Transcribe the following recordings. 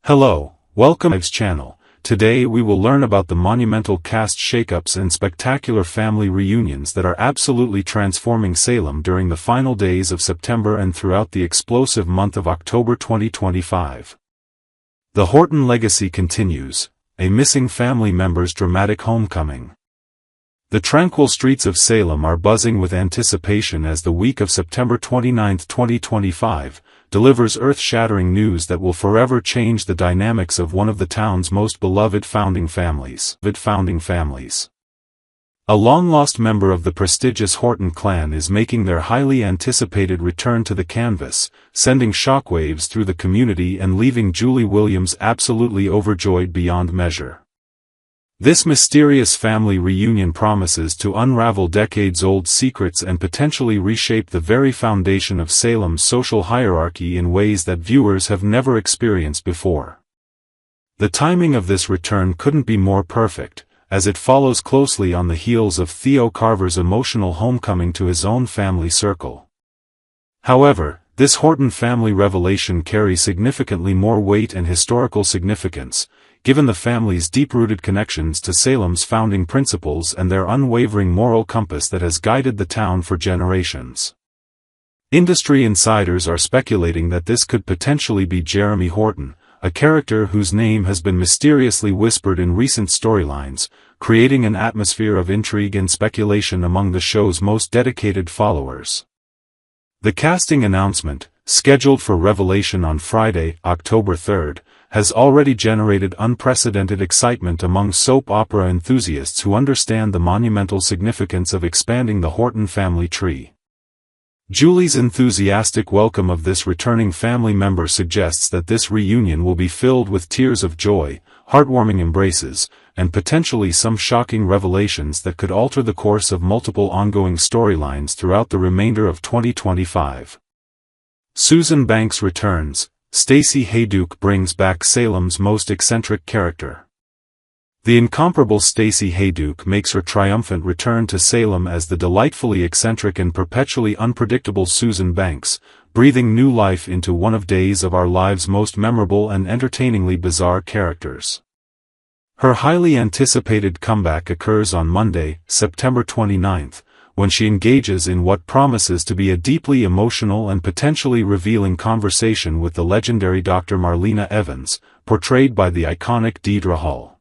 Hello, welcome to Live's channel. Today we will learn about the monumental cast shakeups and spectacular family reunions that are absolutely transforming Salem during the final days of September and throughout the explosive month of October 2025. The Horton legacy continues, a missing family member's dramatic homecoming. The tranquil streets of Salem are buzzing with anticipation as the week of September 29, 2025, delivers earth-shattering news that will forever change the dynamics of one of the town's most beloved founding families. A long-lost member of the prestigious Horton clan is making their highly anticipated return to the canvas, sending shockwaves through the community and leaving Julie Williams absolutely overjoyed beyond measure. This mysterious family reunion promises to unravel decades-old secrets and potentially reshape the very foundation of Salem's social hierarchy in ways that viewers have never experienced before. The timing of this return couldn't be more perfect, as it follows closely on the heels of Theo Carver's emotional homecoming to his own family circle. However, this Horton family revelation carries significantly more weight and historical significance, given the family's deep-rooted connections to Salem's founding principles and their unwavering moral compass that has guided the town for generations. Industry insiders are speculating that this could potentially be Jeremy Horton, a character whose name has been mysteriously whispered in recent storylines, creating an atmosphere of intrigue and speculation among the show's most dedicated followers. The casting announcement, scheduled for revelation on Friday, October 3rd, has already generated unprecedented excitement among soap opera enthusiasts who understand the monumental significance of expanding the Horton family tree. Julie's enthusiastic welcome of this returning family member suggests that this reunion will be filled with tears of joy, heartwarming embraces, and potentially some shocking revelations that could alter the course of multiple ongoing storylines throughout the remainder of 2025. Susan Banks returns. Stacey Hayduke brings back Salem's most eccentric character. The incomparable Stacey Hayduke makes her triumphant return to Salem as the delightfully eccentric and perpetually unpredictable Susan Banks, breathing new life into one of Days of Our Lives' most memorable and entertainingly bizarre characters. Her highly anticipated comeback occurs on Monday, September 29th, when she engages in what promises to be a deeply emotional and potentially revealing conversation with the legendary Dr. Marlena Evans, portrayed by the iconic Deidre Hall.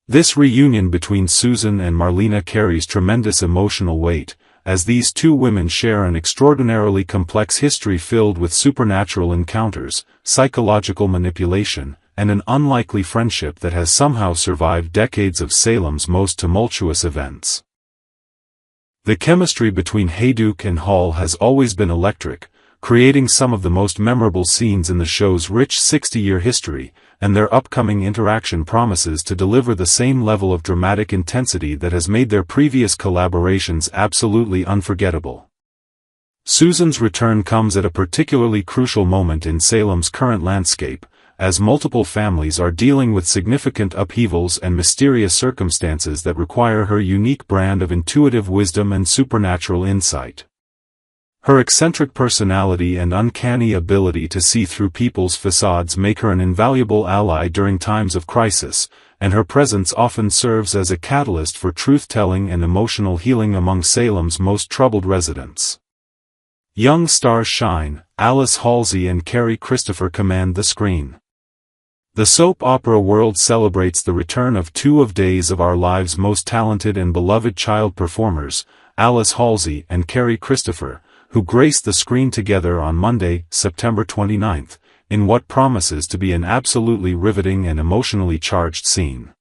This reunion between Susan and Marlena carries tremendous emotional weight, as these two women share an extraordinarily complex history filled with supernatural encounters, psychological manipulation, and an unlikely friendship that has somehow survived decades of Salem's most tumultuous events. The chemistry between Hayduke and Hall has always been electric, creating some of the most memorable scenes in the show's rich 60-year history, and their upcoming interaction promises to deliver the same level of dramatic intensity that has made their previous collaborations absolutely unforgettable. Susan's return comes at a particularly crucial moment in Salem's current landscape, as multiple families are dealing with significant upheavals and mysterious circumstances that require her unique brand of intuitive wisdom and supernatural insight. Her eccentric personality and uncanny ability to see through people's facades make her an invaluable ally during times of crisis, and her presence often serves as a catalyst for truth-telling and emotional healing among Salem's most troubled residents. Young stars shine. Alice Halsey and Carrie Christopher command the screen. The soap opera world celebrates the return of two of Days of Our Lives' most talented and beloved child performers, Alice Halsey and Carrie Christopher, who graced the screen together on Monday, September 29th, in what promises to be an absolutely riveting and emotionally charged scene.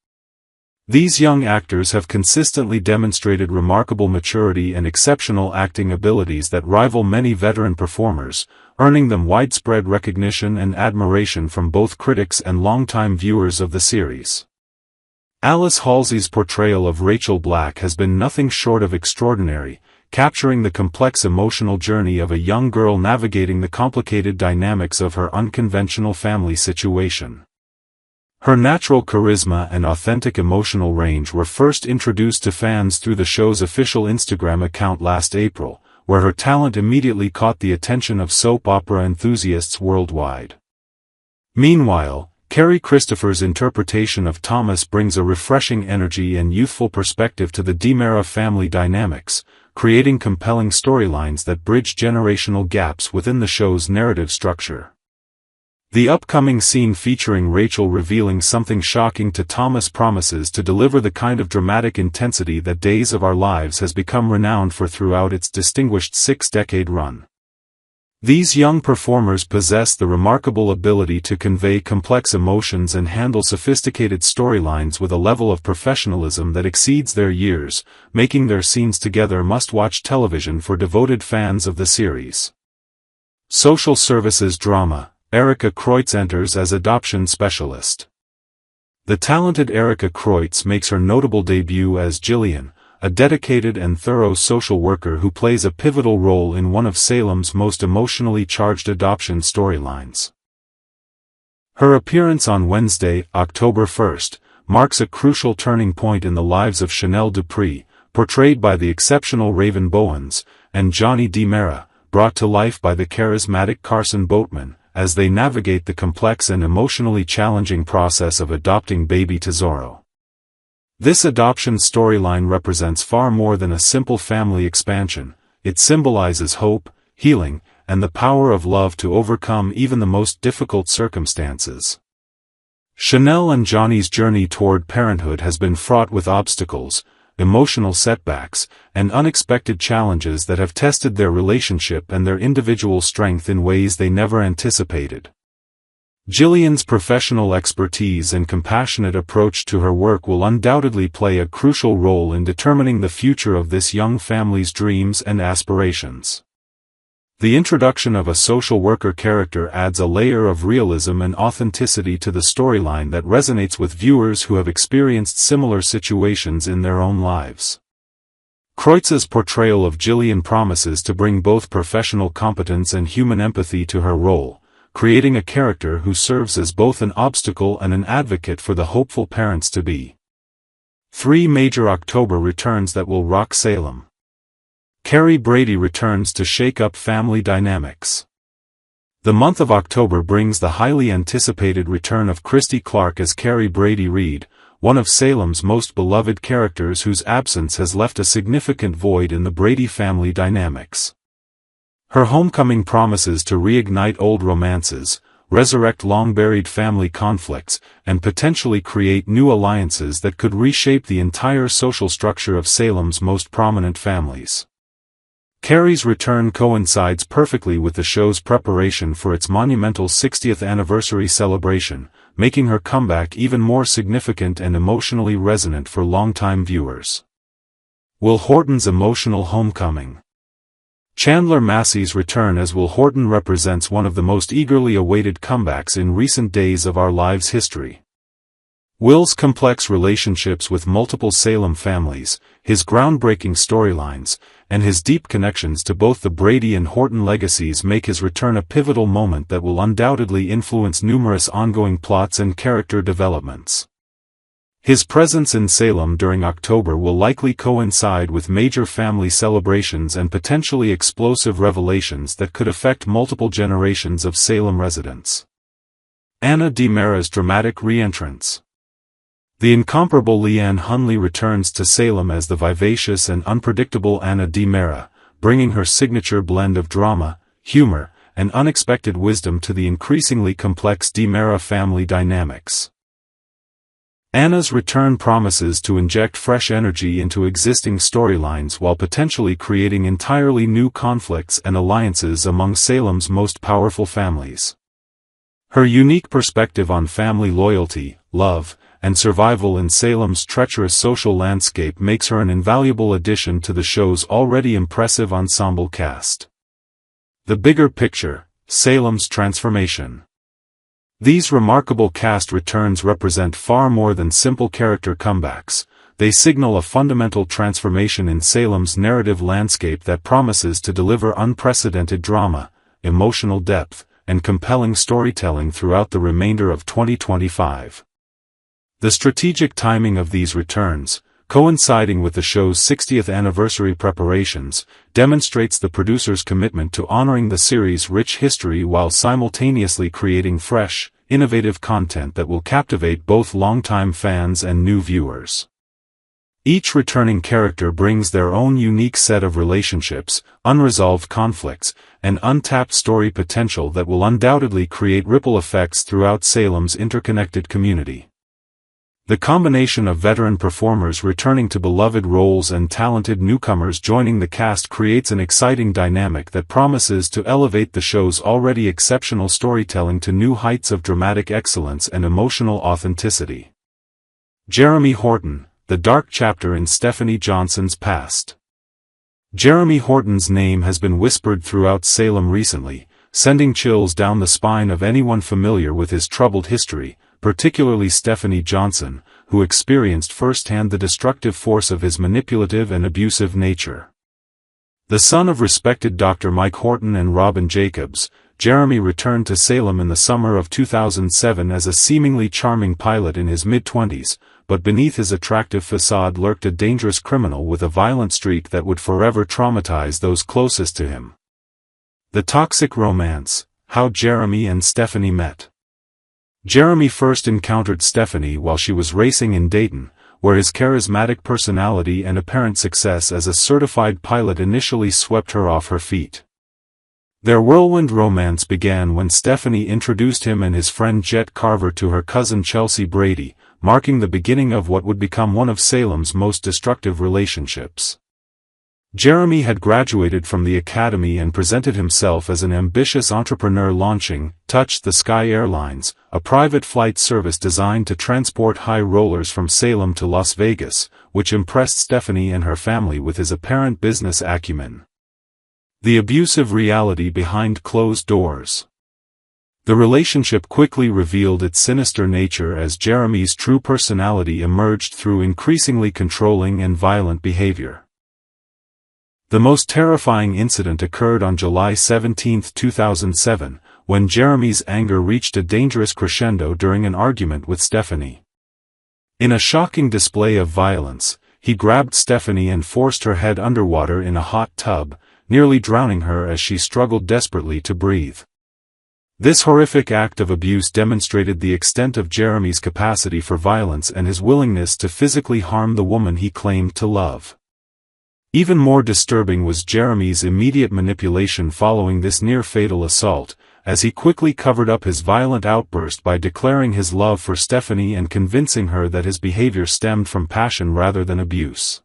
These young actors have consistently demonstrated remarkable maturity and exceptional acting abilities that rival many veteran performers, earning them widespread recognition and admiration from both critics and longtime viewers of the series. Alice Halsey's portrayal of Rachel Black has been nothing short of extraordinary, capturing the complex emotional journey of a young girl navigating the complicated dynamics of her unconventional family situation. Her natural charisma and authentic emotional range were first introduced to fans through the show's official Instagram account last April, where her talent immediately caught the attention of soap opera enthusiasts worldwide. Meanwhile, Kerry Christopher's interpretation of Thomas brings a refreshing energy and youthful perspective to the DiMera family dynamics, creating compelling storylines that bridge generational gaps within the show's narrative structure. The upcoming scene featuring Rachel revealing something shocking to Thomas promises to deliver the kind of dramatic intensity that Days of Our Lives has become renowned for throughout its distinguished 6-decade run. These young performers possess the remarkable ability to convey complex emotions and handle sophisticated storylines with a level of professionalism that exceeds their years, making their scenes together must-watch television for devoted fans of the series. Social services drama. Erica Kreutz enters as adoption specialist. The talented Erica Kreutz makes her notable debut as Jillian, a dedicated and thorough social worker who plays a pivotal role in one of Salem's most emotionally charged adoption storylines. Her appearance on Wednesday, October 1st, marks a crucial turning point in the lives of Chanel Dupree, portrayed by the exceptional Raven Bowens, and Johnny DiMera, brought to life by the charismatic Carson Boatman, as they navigate the complex and emotionally challenging process of adopting baby Tesoro. This adoption storyline represents far more than a simple family expansion. It symbolizes hope, healing, and the power of love to overcome even the most difficult circumstances. Chanel and Johnny's journey toward parenthood has been fraught with obstacles, emotional setbacks, and unexpected challenges that have tested their relationship and their individual strength in ways they never anticipated. Jillian's professional expertise and compassionate approach to her work will undoubtedly play a crucial role in determining the future of this young family's dreams and aspirations. The introduction of a social worker character adds a layer of realism and authenticity to the storyline that resonates with viewers who have experienced similar situations in their own lives. Kreutz's portrayal of Jillian promises to bring both professional competence and human empathy to her role, creating a character who serves as both an obstacle and an advocate for the hopeful parents-to-be. 3 major October returns that will rock Salem. Carrie Brady returns to shake up family dynamics. The month of October brings the highly anticipated return of Christy Clark as Carrie Brady Reed, one of Salem's most beloved characters whose absence has left a significant void in the Brady family dynamics. Her homecoming promises to reignite old romances, resurrect long-buried family conflicts, and potentially create new alliances that could reshape the entire social structure of Salem's most prominent families. Carrie's return coincides perfectly with the show's preparation for its monumental 60th anniversary celebration, making her comeback even more significant and emotionally resonant for longtime viewers. Will Horton's emotional homecoming. Chandler Massey's return as Will Horton represents one of the most eagerly awaited comebacks in recent Days of Our Lives history. Will's complex relationships with multiple Salem families, his groundbreaking storylines, and his deep connections to both the Brady and Horton legacies make his return a pivotal moment that will undoubtedly influence numerous ongoing plots and character developments. His presence in Salem during October will likely coincide with major family celebrations and potentially explosive revelations that could affect multiple generations of Salem residents. Anna DiMera's dramatic re-entrance. The incomparable Leanne Hunley returns to Salem as the vivacious and unpredictable Anna DiMera, bringing her signature blend of drama, humor, and unexpected wisdom to the increasingly complex DiMera family dynamics. Anna's return promises to inject fresh energy into existing storylines while potentially creating entirely new conflicts and alliances among Salem's most powerful families. Her unique perspective on family loyalty, love, and survival in Salem's treacherous social landscape makes her an invaluable addition to the show's already impressive ensemble cast. The bigger picture, Salem's transformation. These remarkable cast returns represent far more than simple character comebacks. They signal a fundamental transformation in Salem's narrative landscape that promises to deliver unprecedented drama, emotional depth, and compelling storytelling throughout the remainder of 2025. The strategic timing of these returns, coinciding with the show's 60th anniversary preparations, demonstrates the producer's commitment to honoring the series' rich history while simultaneously creating fresh, innovative content that will captivate both longtime fans and new viewers. Each returning character brings their own unique set of relationships, unresolved conflicts, and untapped story potential that will undoubtedly create ripple effects throughout Salem's interconnected community. The combination of veteran performers returning to beloved roles and talented newcomers joining the cast creates an exciting dynamic that promises to elevate the show's already exceptional storytelling to new heights of dramatic excellence and emotional authenticity. Jeremy Horton, the dark chapter in Stephanie Johnson's past. Jeremy Horton's name has been whispered throughout Salem recently, sending chills down the spine of anyone familiar with his troubled history, particularly Stephanie Johnson, who experienced firsthand the destructive force of his manipulative and abusive nature. The son of respected Dr. Mike Horton and Robin Jacobs, Jeremy returned to Salem in the summer of 2007 as a seemingly charming pilot in his mid-20s, but beneath his attractive facade lurked a dangerous criminal with a violent streak that would forever traumatize those closest to him. The toxic romance: how Jeremy and Stephanie met. Jeremy first encountered Stephanie while she was racing in Dayton, where his charismatic personality and apparent success as a certified pilot initially swept her off her feet. Their whirlwind romance began when Stephanie introduced him and his friend Jet Carver to her cousin Chelsea Brady, marking the beginning of what would become one of Salem's most destructive relationships. Jeremy had graduated from the academy and presented himself as an ambitious entrepreneur launching Touch the Sky Airlines, a private flight service designed to transport high rollers from Salem to Las Vegas, which impressed Stephanie and her family with his apparent business acumen. The abusive reality behind closed doors. The relationship quickly revealed its sinister nature as Jeremy's true personality emerged through increasingly controlling and violent behavior. The most terrifying incident occurred on July 17, 2007, when Jeremy's anger reached a dangerous crescendo during an argument with Stephanie. In a shocking display of violence, he grabbed Stephanie and forced her head underwater in a hot tub, nearly drowning her as she struggled desperately to breathe. This horrific act of abuse demonstrated the extent of Jeremy's capacity for violence and his willingness to physically harm the woman he claimed to love. Even more disturbing was Jeremy's immediate manipulation following this near-fatal assault, as he quickly covered up his violent outburst by declaring his love for Stephanie and convincing her that his behavior stemmed from passion rather than abuse.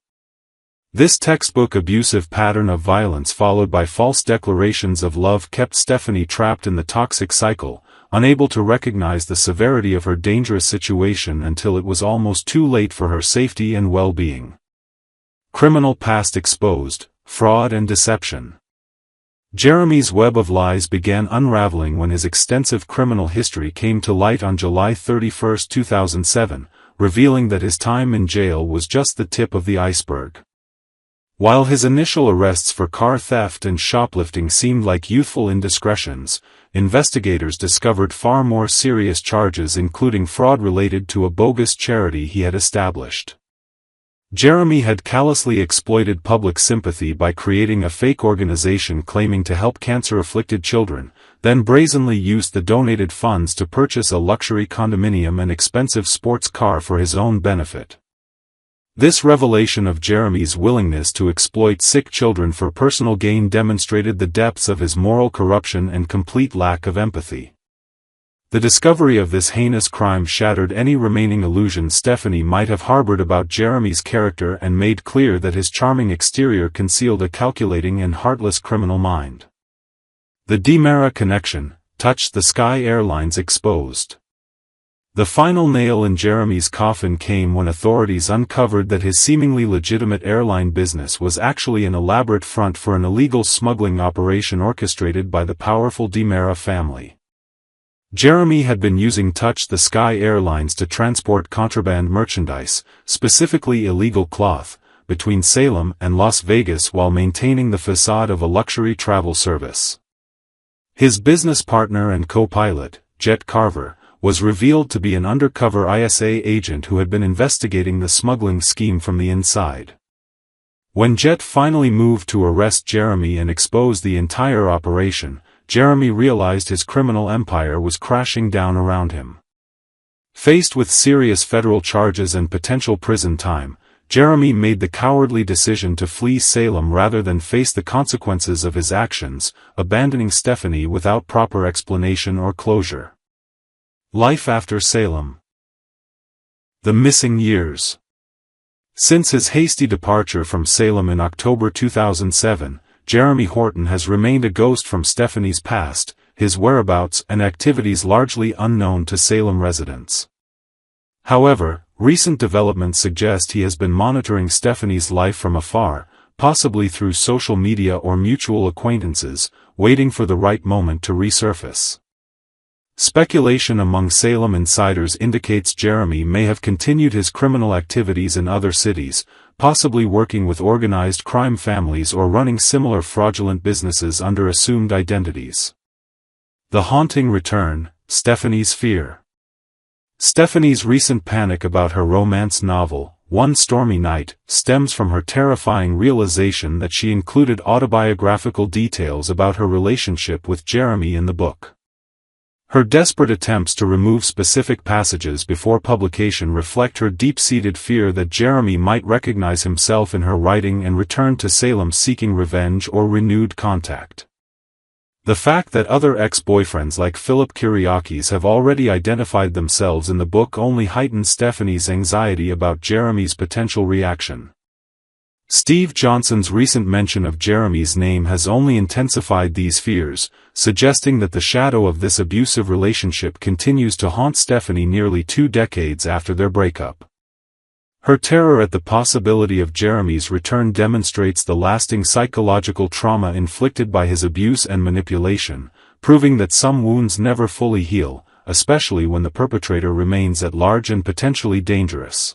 This textbook abusive pattern of violence followed by false declarations of love kept Stephanie trapped in the toxic cycle, unable to recognize the severity of her dangerous situation until it was almost too late for her safety and well-being. Criminal past exposed: fraud and deception. Jeremy's web of lies began unraveling when his extensive criminal history came to light on July 31, 2007, revealing that his time in jail was just the tip of the iceberg. While his initial arrests for car theft and shoplifting seemed like youthful indiscretions, investigators discovered far more serious charges, including fraud related to a bogus charity he had established. Jeremy had callously exploited public sympathy by creating a fake organization claiming to help cancer-afflicted children, then brazenly used the donated funds to purchase a luxury condominium and expensive sports car for his own benefit. This revelation of Jeremy's willingness to exploit sick children for personal gain demonstrated the depths of his moral corruption and complete lack of empathy. The discovery of this heinous crime shattered any remaining illusion Stephanie might have harbored about Jeremy's character and made clear that his charming exterior concealed a calculating and heartless criminal mind. The DiMera connection: Touch the Sky Airlines exposed. The final nail in Jeremy's coffin came when authorities uncovered that his seemingly legitimate airline business was actually an elaborate front for an illegal smuggling operation orchestrated by the powerful DiMera family. Jeremy had been using Touch the Sky Airlines to transport contraband merchandise, specifically illegal cloth, between Salem and Las Vegas while maintaining the facade of a luxury travel service. His business partner and co-pilot, Jet Carver, was revealed to be an undercover ISA agent who had been investigating the smuggling scheme from the inside. When Jet finally moved to arrest Jeremy and expose the entire operation, Jeremy realized his criminal empire was crashing down around him. Faced with serious federal charges and potential prison time, Jeremy made the cowardly decision to flee Salem rather than face the consequences of his actions, abandoning Stephanie without proper explanation or closure. Life after Salem. The missing years. Since his hasty departure from Salem in October 2007, Jeremy Horton has remained a ghost from Stephanie's past, his whereabouts and activities largely unknown to Salem residents. However, recent developments suggest he has been monitoring Stephanie's life from afar, possibly through social media or mutual acquaintances, waiting for the right moment to resurface. Speculation among Salem insiders indicates Jeremy may have continued his criminal activities in other cities, possibly working with organized crime families or running similar fraudulent businesses under assumed identities. The haunting return, Stephanie's fear. Stephanie's recent panic about her romance novel, One Stormy Night, stems from her terrifying realization that she included autobiographical details about her relationship with Jeremy in the book. Her desperate attempts to remove specific passages before publication reflect her deep-seated fear that Jeremy might recognize himself in her writing and return to Salem seeking revenge or renewed contact. The fact that other ex-boyfriends like Philip Kyriakis have already identified themselves in the book only heightens Stephanie's anxiety about Jeremy's potential reaction. Steve Johnson's recent mention of Jeremy's name has only intensified these fears, suggesting that the shadow of this abusive relationship continues to haunt Stephanie nearly 2 decades after their breakup. Her terror at the possibility of Jeremy's return demonstrates the lasting psychological trauma inflicted by his abuse and manipulation, proving that some wounds never fully heal, especially when the perpetrator remains at large and potentially dangerous.